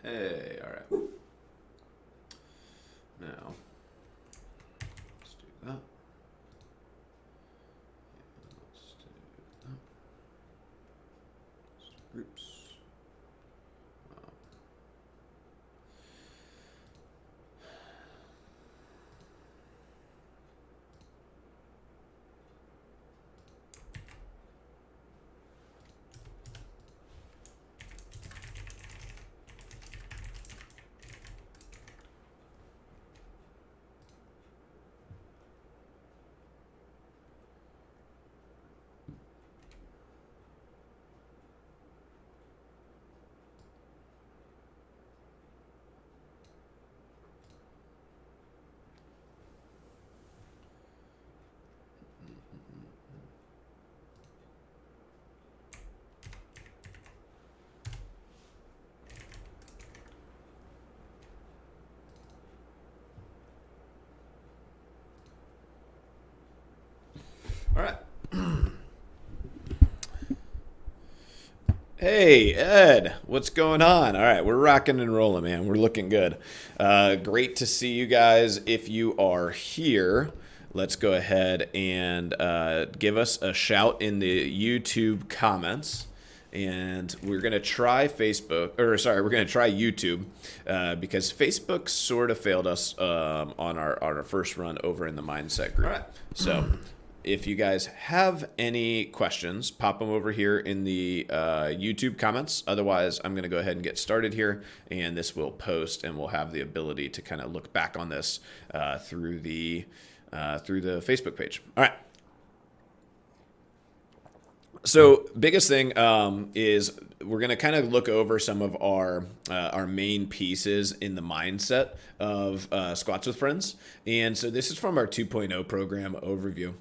Hey, all right. Now, let's do that. Let's do that. Let's do groups. All right. Hey, Ed, what's going on? All right, we're rocking and rolling, man. We're looking good. Great to see you guys. If you are here, let's go ahead and give us a shout in the YouTube comments. And we're going to try Facebook, or sorry, we're going to try YouTube because Facebook sort of failed us on our first run over in the mindset group. All right. So if you guys have any questions, pop them over here in the YouTube comments. Otherwise, I'm going to go ahead and get started here, and this will post, and we'll have the ability to kind of look back on this through the Facebook page. All right. So biggest thing is we're going to kind of look over some of our main pieces in the mindset of Squats with Friends. And so this is from our 2.0 program overview.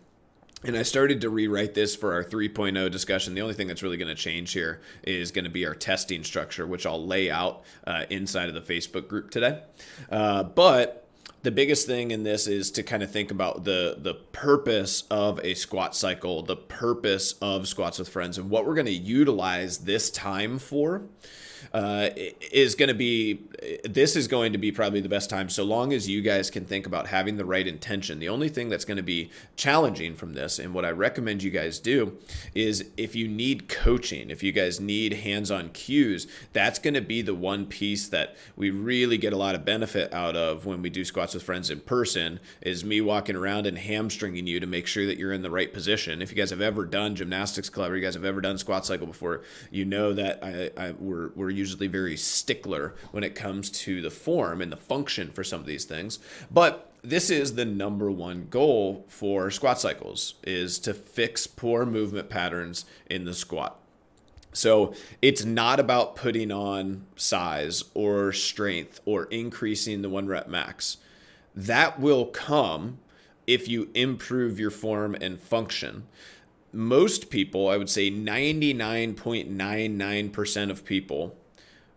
And I started to rewrite this for our 3.0 discussion. The only thing that's really going to change here is going to be our testing structure, which I'll lay out inside of the Facebook group today. But the biggest thing in this is to kind of think about the purpose of a squat cycle, the purpose of Squats with Friends, and what we're going to utilize this time for. Is going to be, this is going to be probably the best time so long as you guys can think about having the right intention. The only thing that's going to be challenging from this, and what I recommend you guys do, is if you need coaching, if you guys need hands-on cues, that's going to be the one piece that we really get a lot of benefit out of when we do Squats with Friends in person, is me walking around and hamstringing you to make sure that you're in the right position. If you guys have ever done gymnastics club, or you guys have ever done squat cycle before, you know that we're usually very stickler when it comes to the form and the function for some of these things. But this is the number one goal for squat cycles, is to fix poor movement patterns in the squat. So it's not about putting on size or strength or increasing the 1 rep max. That will come if you improve your form and function. Most people, I would say 99.99% of people,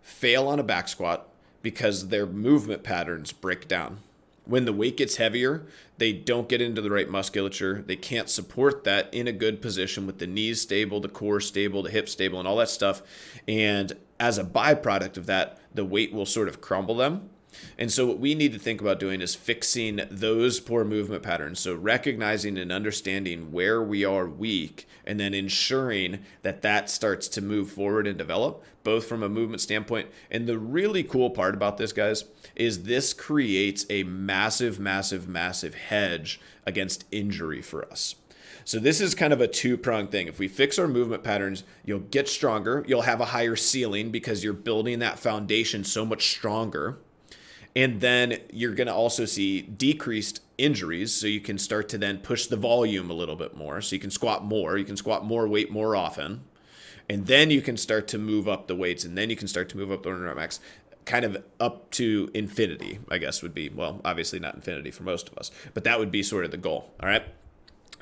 fail on a back squat because their movement patterns break down. When the weight gets heavier, they don't get into the right musculature. They can't support that in a good position with the knees stable, the core stable, the hips stable, and all that stuff. And as a byproduct of that, the weight will sort of crumble them. And so what we need to think about doing is fixing those poor movement patterns. So recognizing and understanding where we are weak, and then ensuring that that starts to move forward and develop, both from a movement standpoint. And the really cool part about this, guys, is this creates a massive, massive, massive hedge against injury for us. So this is kind of a two-pronged thing. If we fix our movement patterns, you'll get stronger. You'll have a higher ceiling because you're building that foundation so much stronger. And then you're going to also see decreased injuries, so you can start to then push the volume a little bit more. So you can squat more. You can squat more weight more often. And then you can start to move up the weights, and then you can start to move up the 1 rep max, kind of up to infinity, I guess would be, well, obviously not infinity for most of us, but that would be sort of the goal, all right?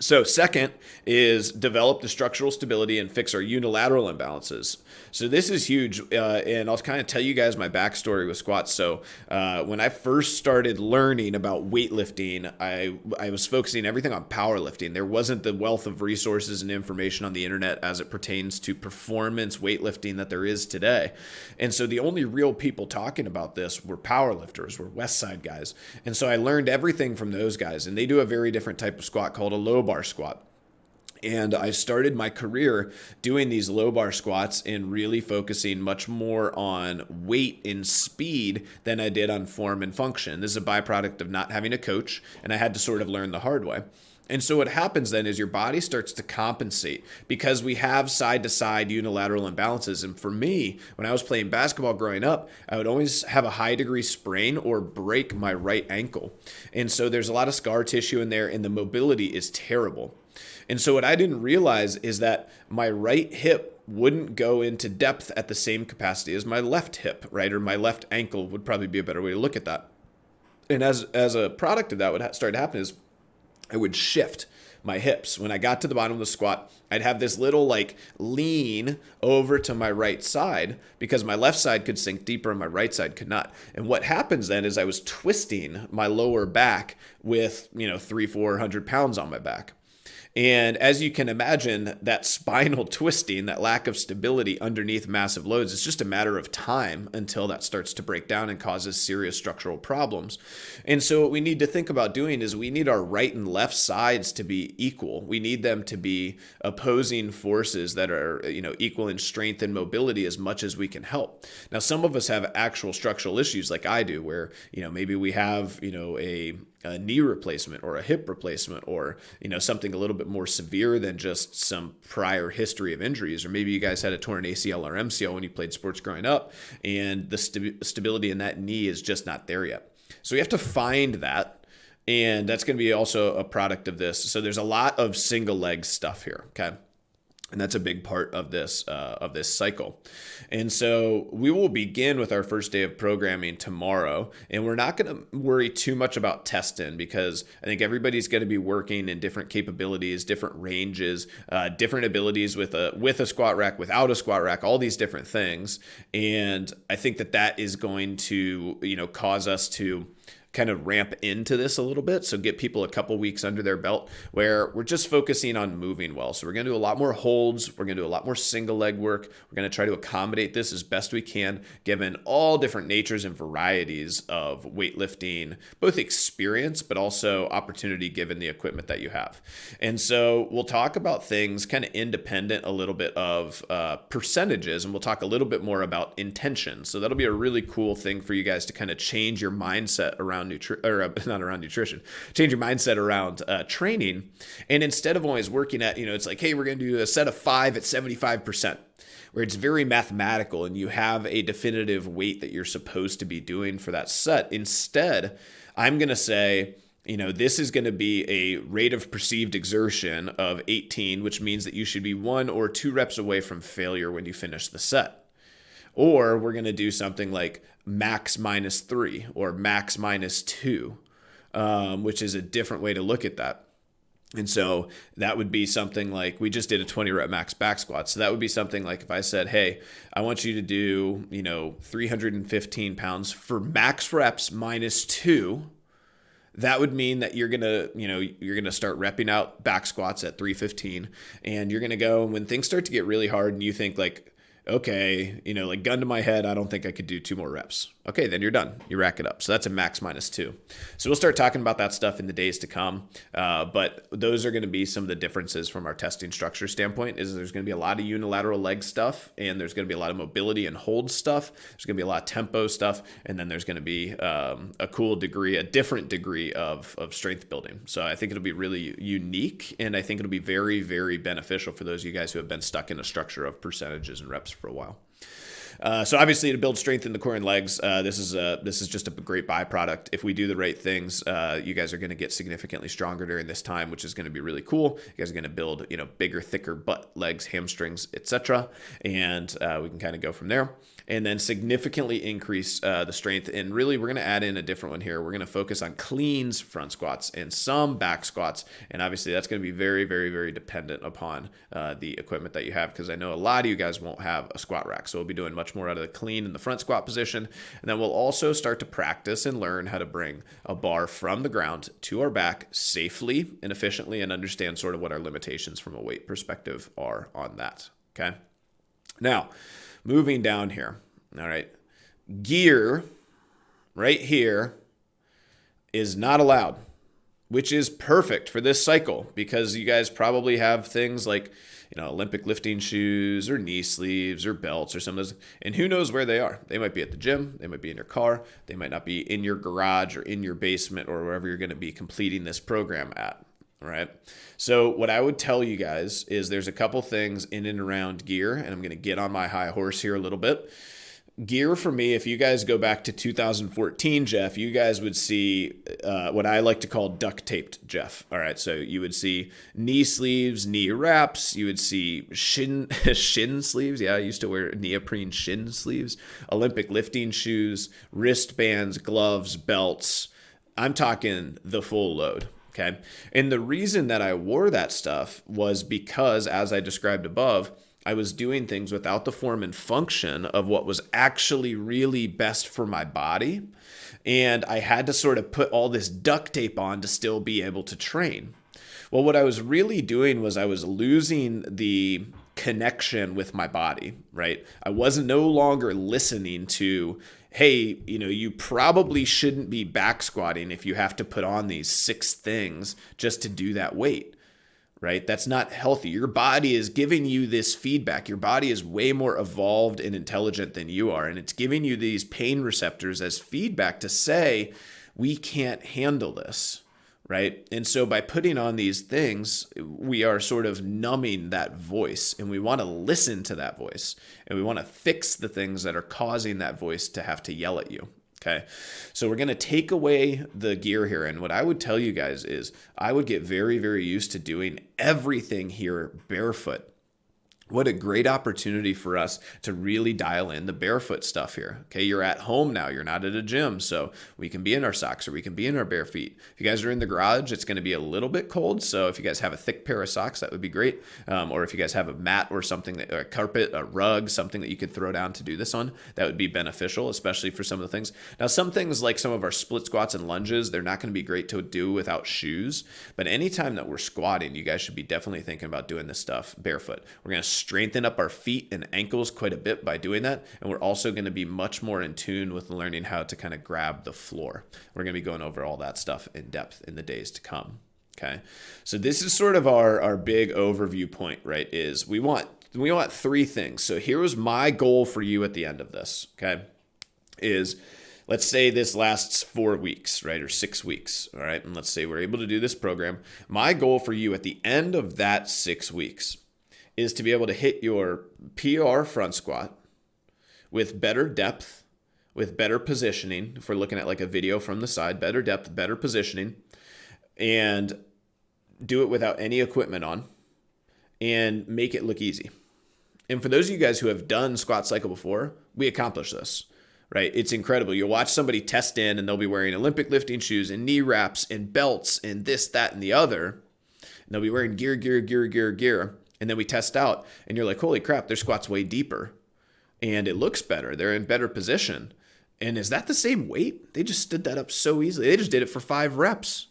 So second is develop the structural stability and fix our unilateral imbalances. So this is huge, and I'll kind of tell you guys my backstory with squats. So when I first started learning about weightlifting, I was focusing everything on powerlifting. There wasn't the wealth of resources and information on the internet as it pertains to performance weightlifting that there is today. And so the only real people talking about this were powerlifters, were West Side guys. And so I learned everything from those guys, and they do a very different type of squat called a low bar squat. And I started my career doing these low bar squats and really focusing much more on weight and speed than I did on form and function. This is a byproduct of not having a coach, and I had to sort of learn the hard way. And so what happens then is your body starts to compensate because we have side to side unilateral imbalances. And for me, when I was playing basketball growing up, I would always have a high degree sprain or break my right ankle. And so there's a lot of scar tissue in there, and the mobility is terrible. And so what I didn't realize is that my right hip wouldn't go into depth at the same capacity as my left hip, right? Or my left ankle would probably be a better way to look at that. And as a product of that, what started to happen is I would shift my hips. When I got to the bottom of the squat, I'd have this little like lean over to my right side because my left side could sink deeper and my right side could not. And what happens then is I was twisting my lower back with, 300-400 pounds on my back. And as you can imagine, that spinal twisting, that lack of stability underneath massive loads, it's just a matter of time until that starts to break down and causes serious structural problems. And so what we need to think about doing is we need our right and left sides to be equal. We need them to be opposing forces that are, equal in strength and mobility as much as we can help. Now, some of us have actual structural issues like I do, where, maybe we have, a knee replacement or a hip replacement or, something a little bit more severe than just some prior history of injuries. Or maybe you guys had a torn ACL or MCL when you played sports growing up and the stability in that knee is just not there yet. So we have to find that. And that's going to be also a product of this. So there's a lot of single leg stuff here. Okay. And that's a big part of this cycle. And so we will begin with our first day of programming tomorrow. And we're not going to worry too much about testing because I think everybody's going to be working in different capabilities, different ranges, different abilities with a squat rack, without a squat rack, all these different things. And I think that is going to, cause us to kind of ramp into this a little bit. So get people a couple weeks under their belt where we're just focusing on moving well. So we're going to do a lot more holds. We're going to do a lot more single leg work. We're going to try to accommodate this as best we can, given all different natures and varieties of weightlifting, both experience, but also opportunity given the equipment that you have. And so we'll talk about things kind of independent a little bit of percentages, and we'll talk a little bit more about intention. So that'll be a really cool thing for you guys to kind of change your mindset around not around nutrition, change your mindset around training. And instead of always working at, it's like, hey, we're going to do a set of 5 at 75%, where it's very mathematical and you have a definitive weight that you're supposed to be doing for that set. Instead, I'm going to say, this is going to be a rate of perceived exertion of 18, which means that you should be 1 or 2 reps away from failure when you finish the set. Or we're going to do something like max -3 or max -2, which is a different way to look at that. And so that would be something like, we just did a 20 rep max back squat. So that would be something like if I said, hey, I want you to do, 315 pounds for max reps -2. That would mean that you're going to start repping out back squats at 315, and you're going to go, when things start to get really hard and you think like, okay, like gun to my head, I don't think I could do 2 more reps. Okay, then you're done. You rack it up. So that's a max -2. So we'll start talking about that stuff in the days to come. But those are going to be some of the differences from our testing structure standpoint. Is there's going to be a lot of unilateral leg stuff, and there's going to be a lot of mobility and hold stuff. There's going to be a lot of tempo stuff, and then there's going to be a different degree of strength building. So I think it'll be really unique, and I think it'll be very, very beneficial for those of you guys who have been stuck in a structure of percentages and reps for a while. So obviously to build strength in the core and legs, this is just a great byproduct. If we do the right things, you guys are going to get significantly stronger during this time, which is going to be really cool. You guys are going to build, bigger, thicker butt, legs, hamstrings, etc. And we can kind of go from there. And then significantly increase the strength. And really, we're going to add in a different one here. We're going to focus on cleans front squats and some back squats. And obviously, that's going to be very, very, very dependent upon the equipment that you have, because I know a lot of you guys won't have a squat rack. So we'll be doing much more out of the clean in the front squat position. And then we'll also start to practice and learn how to bring a bar from the ground to our back safely and efficiently, and understand sort of what our limitations from a weight perspective are on that. Okay. Now, moving down here. All right. Gear right here is not allowed, which is perfect for this cycle, because you guys probably have things like, Olympic lifting shoes or knee sleeves or belts or some of those. And who knows where they are? They might be at the gym. They might be in your car. They might not be in your garage or in your basement or wherever you're going to be completing this program at. All right. So what I would tell you guys is there's a couple things in and around gear, and I'm going to get on my high horse here a little bit. Gear for me, if you guys go back to 2014, Jeff, you guys would see what I like to call duct taped Jeff. All right. So you would see knee sleeves, knee wraps. You would see shin sleeves. Yeah, I used to wear neoprene shin sleeves, Olympic lifting shoes, wristbands, gloves, belts. I'm talking the full load. Okay. And the reason that I wore that stuff was because, as I described above, I was doing things without the form and function of what was actually really best for my body. And I had to sort of put all this duct tape on to still be able to train. Well, what I was really doing was I was losing the connection with my body, right? I wasn't no longer listening to, hey, you probably shouldn't be back squatting if you have to put on these 6 things just to do that weight, right? That's not healthy. Your body is giving you this feedback. Your body is way more evolved and intelligent than you are. And it's giving you these pain receptors as feedback to say, we can't handle this, right? And so by putting on these things, we are sort of numbing that voice, and we want to listen to that voice, and we want to fix the things that are causing that voice to have to yell at you. Okay. So we're going to take away the gear here. And what I would tell you guys is I would get very, very used to doing everything here barefoot. What a great opportunity for us to really dial in the barefoot stuff here. Okay, you're at home now. You're not at a gym, so we can be in our socks or we can be in our bare feet. If you guys are in the garage, it's going to be a little bit cold. So if you guys have a thick pair of socks, that would be great. Or if you guys have a mat or something, or a carpet, a rug, something that you could throw down to do this on, that would be beneficial, especially for some of the things. Now, some things like some of our split squats and lunges, they're not going to be great to do without shoes. But anytime that we're squatting, you guys should be definitely thinking about doing this stuff barefoot. We're going to strengthen up our feet and ankles quite a bit by doing that. And we're also going to be much more in tune with learning how to kind of grab the floor. We're going to be going over all that stuff in depth in the days to come. Okay. So this is sort of our big overview point, right? Is we want 3 things. So here was my goal for you at the end of this. Okay. Is let's say this lasts 4 weeks, right? Or 6 weeks. All right. And let's say we're able to do this program. My goal for you at the end of that 6 weeks is to be able to hit your PR front squat with better depth, with better positioning. If we're looking at like a video from the side, better depth, better positioning, and do it without any equipment on and make it look easy. And for those of you guys who have done Squat Cycle before, we accomplish this, right? It's incredible. You'll watch somebody test in and they'll be wearing Olympic lifting shoes and knee wraps and belts and this, that, and the other. And they'll be wearing gear. And then we test out and you're like, holy crap, their squat's way deeper and it looks better. They're in better position. And is that the same weight? They just stood that up so easily. They just did it for 5 reps.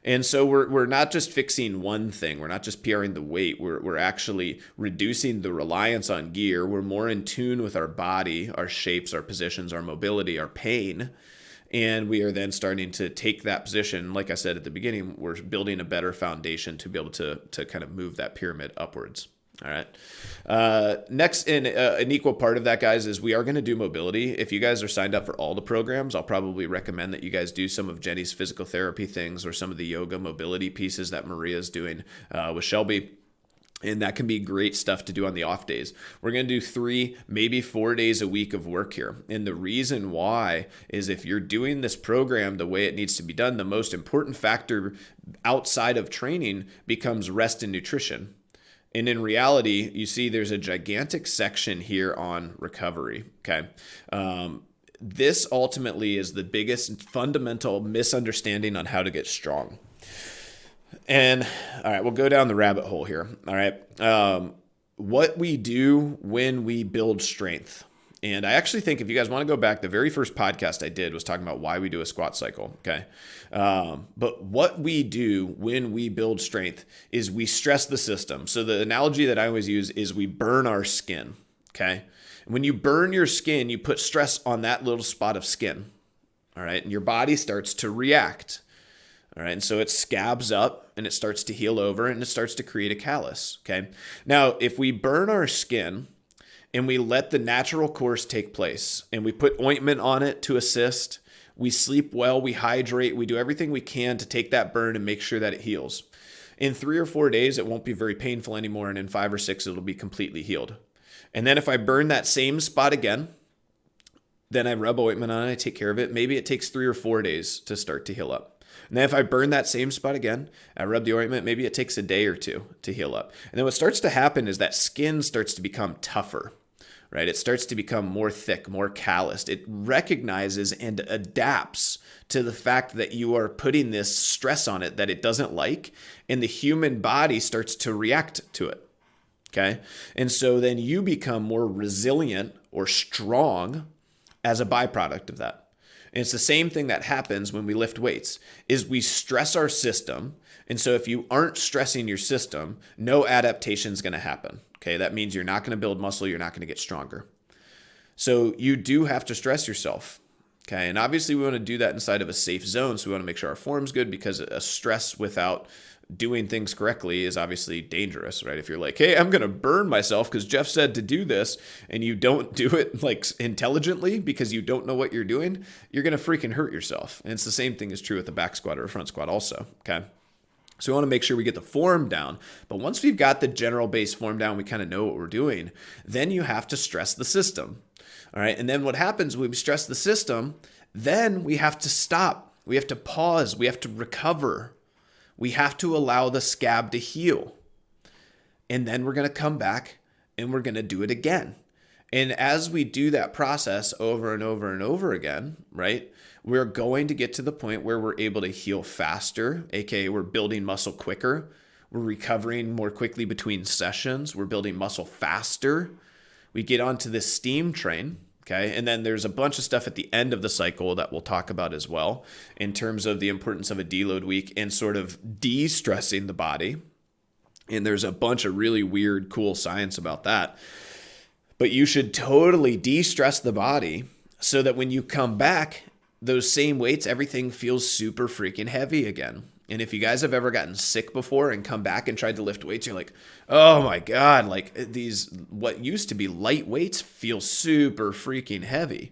And so we're not just fixing one thing. We're not just PRing the weight. We're actually reducing the reliance on gear. We're more in tune with our body, our shapes, our positions, our mobility, our pain. And we are then starting to take that position. Like I said at the beginning, we're building a better foundation to be able to kind of move that pyramid upwards. All right. Next, in an equal part of that, guys, is we are going to do mobility. If you guys are signed up for all the programs, I'll probably recommend that you guys do some of Jenny's physical therapy things or some of the yoga mobility pieces that Maria's doing with Shelby. And that can be great stuff to do on the off days. We're going to do 3, maybe 4 days a week of work here. And the reason why is if you're doing this program the way it needs to be done, the most important factor outside of training becomes rest and nutrition. And in reality, you see there's a gigantic section here on recovery. Okay. This ultimately is the biggest fundamental misunderstanding on how to get strong. And all right, we'll go down the rabbit hole here. All right. What we do when we build strength. And I actually think if you guys want to go back, the very first podcast I did was talking about why we do a squat cycle. Okay. But what we do when we build strength is we stress the system. So the analogy that I always use is we burn our skin. Okay. When you burn your skin, you put stress on that little spot of skin. All right. And your body starts to react. All right. And so it scabs up and it starts to heal over and it starts to create a callus. Okay. Now, if we burn our skin and we let the natural course take place and we put ointment on it to assist, we sleep well, we hydrate, we do everything we can to take that burn and make sure that it heals. In 3 or 4 days, it won't be very painful anymore. And in 5 or 6, it'll be completely healed. And then if I burn that same spot again, then I rub ointment on it, I take care of it. Maybe it takes 3 or 4 days to start to heal up. And then if I burn that same spot again, I rub the ointment, maybe it takes a day or 2 to heal up. And then what starts to happen is that skin starts to become tougher, right? It starts to become more thick, more calloused. It recognizes and adapts to the fact that you are putting this stress on it that it doesn't like, and the human body starts to react to it. Okay. And so then you become more resilient or strong as a byproduct of that. And it's the same thing that happens when we lift weights is we stress our system. And so if you aren't stressing your system, no adaptation is going to happen. Okay. That means you're not going to build muscle. You're not going to get stronger. So you do have to stress yourself. Okay. And obviously we want to do that inside of a safe zone. So we want to make sure our form's good, because a stress without doing things correctly is obviously dangerous, right? If you're like, hey, I'm going to burn myself because Jeff said to do this, and you don't do it like intelligently because you don't know what you're doing, you're going to freaking hurt yourself. And it's the same thing is true with a back squat or a front squat also. Okay. So we want to make sure we get the form down. But once we've got the general base form down, we kind of know what we're doing. Then you have to stress the system. All right. And then what happens when we stress the system, then we have to stop. We have to pause. We have to recover. We have to allow the scab to heal. And then we're going to come back and we're going to do it again. And as we do that process over and over and over again, right, we're going to get to the point where we're able to heal faster, aka we're building muscle quicker. We're recovering more quickly between sessions. We're building muscle faster. We get onto this steam train. Okay. And then there's a bunch of stuff at the end of the cycle that we'll talk about as well in terms of the importance of a deload week and sort of de-stressing the body. And there's a bunch of really weird, cool science about that. But you should totally de-stress the body so that when you come back, those same weights, everything feels super freaking heavy again. And if you guys have ever gotten sick before and come back and tried to lift weights, you're like, oh my God, like these, what used to be light weights feel super freaking heavy.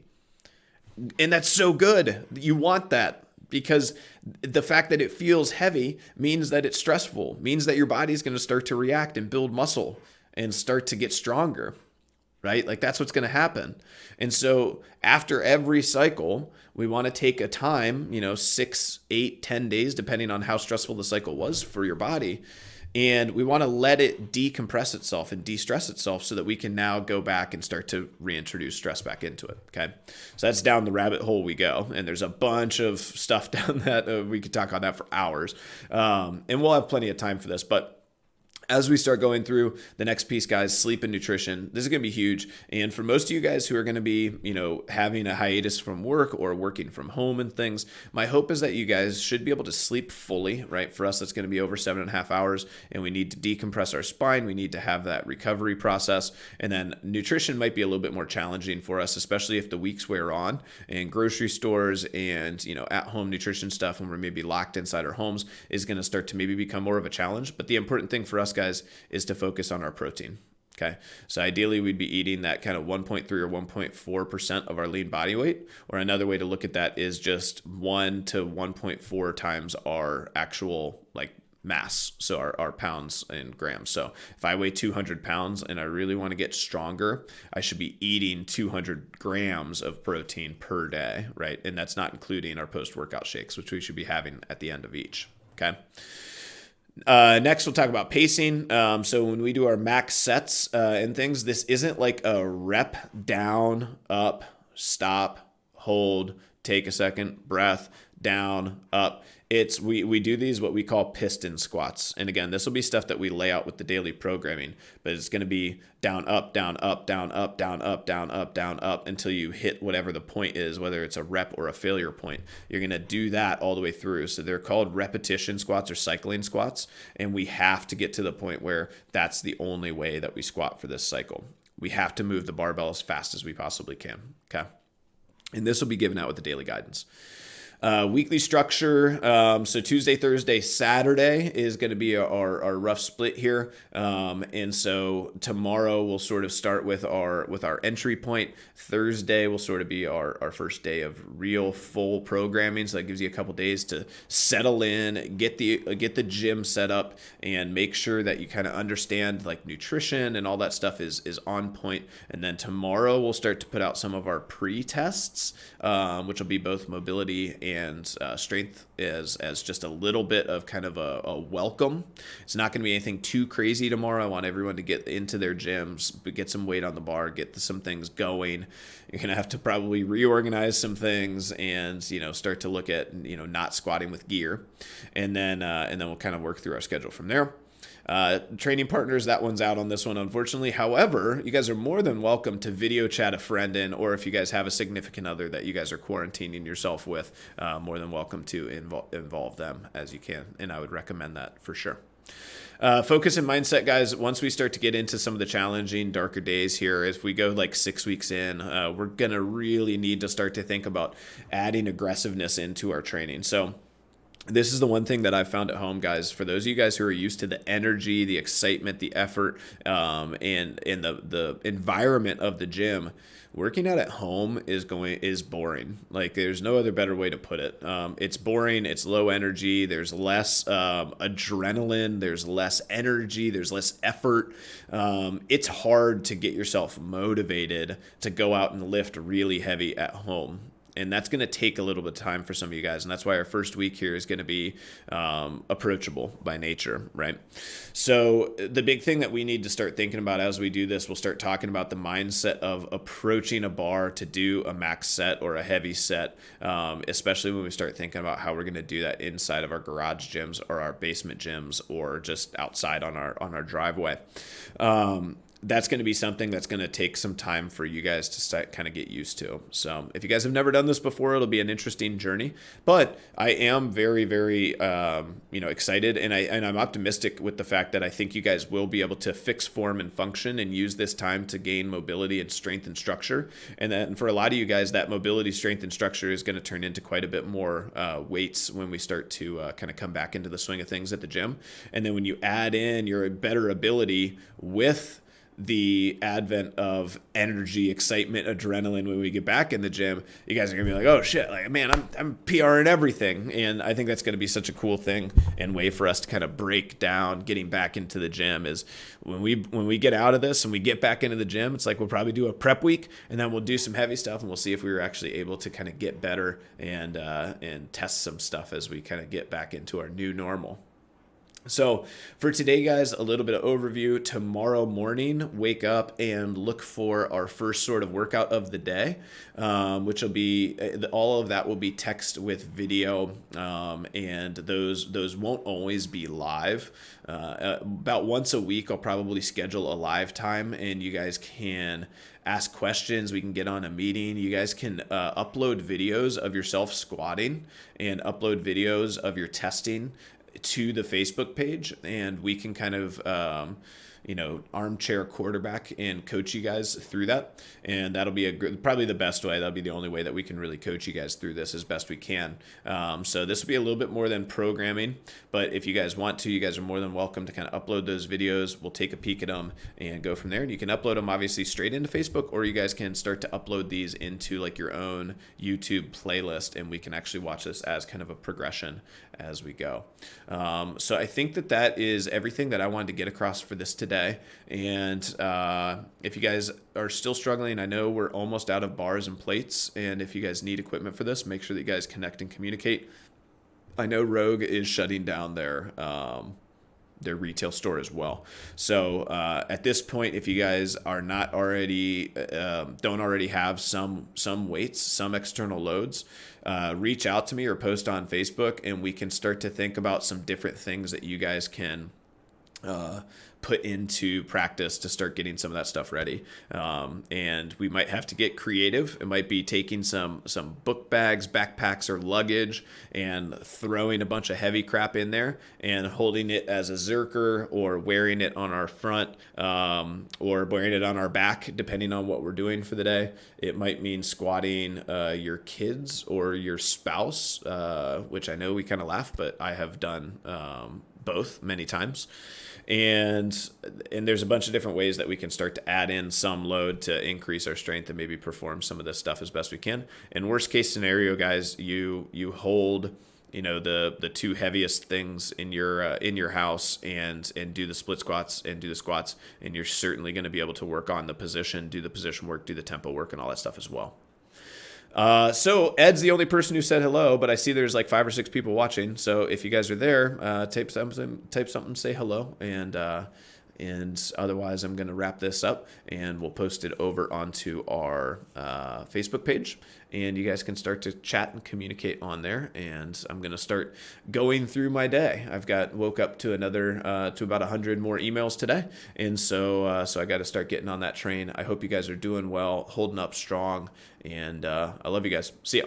And that's so good. You want that, because the fact that it feels heavy means that it's stressful, means that your body's going to start to react and build muscle and start to get stronger, right? Like that's what's going to happen. And so after every cycle, we want to take a time, 6, 8, 10 days, depending on how stressful the cycle was for your body. And we want to let it decompress itself and de-stress itself so that we can now go back and start to reintroduce stress back into it. Okay. So that's down the rabbit hole we go. And there's a bunch of stuff down that we could talk on that for hours. And we'll have plenty of time for this, but as we start going through the next piece, guys, sleep and nutrition, this is going to be huge. And for most of you guys who are going to be, having a hiatus from work or working from home and things, my hope is that you guys should be able to sleep fully, right? For us, that's going to be over 7.5 hours, and we need to decompress our spine. We need to have that recovery process. And then nutrition might be a little bit more challenging for us, especially if the weeks wear on and grocery stores and, at-home nutrition stuff when we're maybe locked inside our homes is going to start to maybe become more of a challenge. But the important thing for us, guys, is to focus on our protein. Okay. So ideally we'd be eating that kind of 1.3 or 1.4% of our lean body weight, or another way to look at that is just 1 to 1.4 times our actual mass, so our pounds and grams. So if I weigh 200 pounds and I really want to get stronger, I should be eating 200 grams of protein per day, right? And that's not including our post-workout shakes, which we should be having at the end of each. Okay. Next, we'll talk about pacing. So when we do our max sets and things, this isn't like a rep down, up, stop, hold, take a second, breath, down, up. It's we do these what we call piston squats. And again, this will be stuff that we lay out with the daily programming, but it's going to be down, up, down, up, down, up, down, up, down, up, down, up until you hit whatever the point is, whether it's a rep or a failure point. You're going to do that all the way through. So they're called repetition squats or cycling squats. And we have to get to the point where that's the only way that we squat for this cycle. We have to move the barbell as fast as we possibly can. Okay. And this will be given out with the daily guidance. Weekly structure. So Tuesday, Thursday, Saturday is going to be our rough split here. And so tomorrow we'll sort of start with our entry point. Thursday will sort of be our first day of real full programming. So that gives you a couple days to settle in, get the gym set up, and make sure that you kind of understand like nutrition and all that stuff is on point. And then tomorrow we'll start to put out some of our pre-tests, which will be both mobility and strength as just a little bit of kind of a welcome. It's not going to be anything too crazy tomorrow. I want everyone to get into their gyms, get some weight on the bar, get some things going. You're going to have to probably reorganize some things and, start to look at, not squatting with gear. And then we'll kind of work through our schedule from there. Training partners, that one's out on this one, unfortunately. However, you guys are more than welcome to video chat a friend in, or if you guys have a significant other that you guys are quarantining yourself with, more than welcome to involve them as you can. And I would recommend that for sure. Focus and mindset, guys. Once we start to get into some of the challenging, darker days here, if we go like 6 weeks in, we're going to really need to start to think about adding aggressiveness into our training. So this is the one thing that I've found at home, guys. For those of you guys who are used to the energy, the excitement, the effort, and the environment of the gym, working out at home is boring. Like there's no other better way to put it. It's boring. It's low energy. There's less adrenaline. There's less energy. There's less effort. It's hard to get yourself motivated to go out and lift really heavy at home. And that's going to take a little bit of time for some of you guys. And that's why our first week here is going to be approachable by nature, right? So the big thing that we need to start thinking about as we do this, we'll start talking about the mindset of approaching a bar to do a max set or a heavy set, especially when we start thinking about how we're going to do that inside of our garage gyms or our basement gyms or just outside on our driveway. That's going to be something that's going to take some time for you guys to start kind of get used to. So if you guys have never done this before, it'll be an interesting journey, but I am very, very, excited and I'm optimistic with the fact that I think you guys will be able to fix form and function and use this time to gain mobility and strength and structure. And then for a lot of you guys, that mobility, strength, and structure is going to turn into quite a bit more weights when we start to kind of come back into the swing of things at the gym. And then when you add in your better ability with the advent of energy, excitement, adrenaline when we get back in the gym, you guys are gonna be like, oh shit, like man, I'm PRing everything. And I think that's gonna be such a cool thing and way for us to kind of break down getting back into the gym is when we get out of this and we get back into the gym, it's like we'll probably do a prep week and then we'll do some heavy stuff and we'll see if we were actually able to kind of get better and test some stuff as we kind of get back into our new normal. So for today, guys, a little bit of overview. Tomorrow morning, wake up and look for our first sort of workout of the day, which will be all of that will be text with video, and those won't always be live. About once a week, I'll probably schedule a live time, and you guys can ask questions. We can get on a meeting. You guys can upload videos of yourself squatting and upload videos of your testing to the Facebook page, and we can kind of armchair quarterback and coach you guys through that. And that'll be probably the best way. That'll be the only way that we can really coach you guys through this as best we can. So this will be a little bit more than programming, but if you guys want to, you guys are more than welcome to kind of upload those videos. We'll take a peek at them and go from there. And you can upload them obviously straight into Facebook, or you guys can start to upload these into like your own YouTube playlist, and we can actually watch this as kind of a progression as we go. So I think that is everything that I wanted to get across for this today. And if you guys are still struggling, I know we're almost out of bars and plates, and if you guys need equipment for this, make sure that you guys connect and communicate. I know Rogue is shutting down their retail store as well. So at this point, if you guys are not already don't already have some weights, some external loads, reach out to me or post on Facebook, and we can start to think about some different things that you guys can put into practice to start getting some of that stuff ready. And we might have to get creative. It might be taking some book bags, backpacks, or luggage and throwing a bunch of heavy crap in there and holding it as a zerker, or wearing it on our front, or wearing it on our back, depending on what we're doing for the day. It might mean squatting your kids or your spouse, which I know we kind of laugh, but I have done both many times. And there's a bunch of different ways that we can start to add in some load to increase our strength and maybe perform some of this stuff as best we can. In worst case scenario, guys, you hold the two heaviest things in your house and do the split squats and do the squats, and you're certainly going to be able to work on the position, do the position work, do the tempo work, and all that stuff as well. So Ed's the only person who said hello, but I see there's like 5 or 6 people watching. So if you guys are there, type something, say hello, and otherwise I'm going to wrap this up, and we'll post it over onto our Facebook page, and you guys can start to chat and communicate on there. And I'm going to start going through my day. Woke up to to about 100 more emails today, and so I got to start getting on that train. I hope you guys are doing well, holding up strong, and I love you guys. See ya.